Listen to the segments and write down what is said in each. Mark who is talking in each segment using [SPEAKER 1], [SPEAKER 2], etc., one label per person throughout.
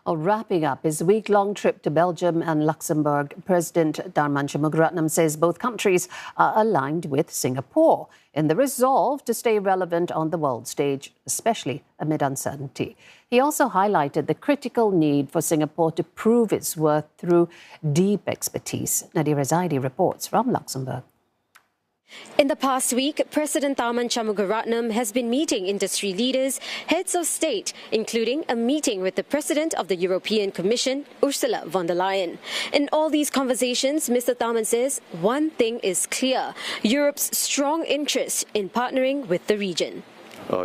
[SPEAKER 1] Well, wrapping up his week-long trip to Belgium and Luxembourg, President Tharman Shanmugaratnam says both countries are aligned with Singapore in the resolve to stay relevant on the world stage, especially amid uncertainty. He also highlighted the critical need for Singapore to prove its worth through deep expertise. Nadirah Zaidi reports from Luxembourg.
[SPEAKER 2] In the past week, President Tharman Shanmugaratnam has been meeting industry leaders, heads of state, including a meeting with the President of the European Commission, Ursula von der Leyen. In all these conversations, Mr. Tharman says one thing is clear: Europe's strong interest in partnering with the region.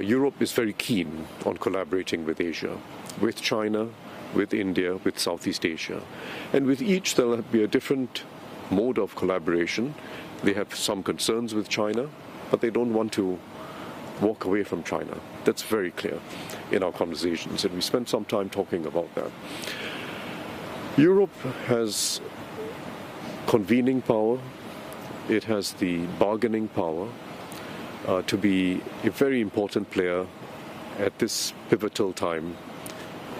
[SPEAKER 3] Europe is very keen on collaborating with Asia, with China, with India, with Southeast Asia. And with each, there will be a different mode of collaboration. They have some concerns with China, but they don't want to walk away from China. That's very clear in our conversations, and we spent some time talking about that. Europe has convening power. It has the bargaining power to be a very important player at this pivotal time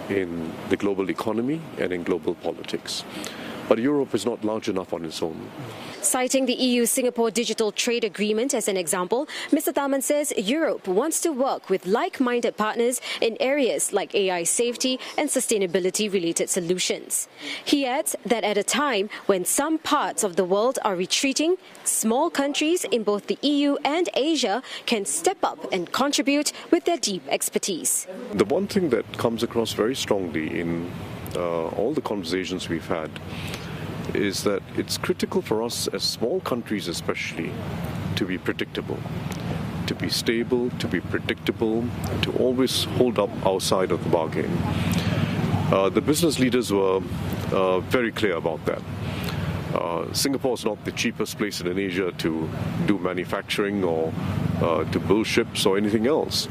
[SPEAKER 3] in the global economy and in global politics. But Europe is not large enough on its own.
[SPEAKER 2] Citing the EU-Singapore Digital Trade Agreement as an example, Mr. Tharman says Europe wants to work with like-minded partners in areas like AI safety and sustainability-related solutions. He adds that at a time when some parts of the world are retreating, small countries in both the EU and Asia can step up and contribute with their deep expertise.
[SPEAKER 3] The one thing that comes across very strongly in all the conversations we've had is that it's critical for us as small countries especially to be predictable, to be stable, to be predictable, to always hold up our side of the bargain. The business leaders were very clear about that. Singapore is not the cheapest place in Asia to do manufacturing or to build ships or anything else.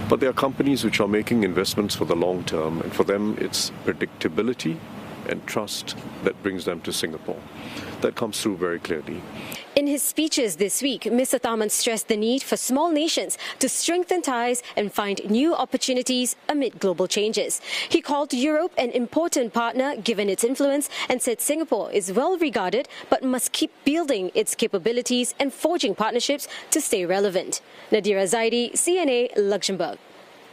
[SPEAKER 3] But there are companies which are making investments for the long term, and for them it's predictability and trust that brings them to Singapore. That comes through very clearly.
[SPEAKER 2] In his speeches this week, Mr. Tharman stressed the need for small nations to strengthen ties and find new opportunities amid global changes. He called Europe an important partner given its influence and said Singapore is well regarded but must keep building its capabilities and forging partnerships to stay relevant. Nadirah Zaidi, CNA, Luxembourg.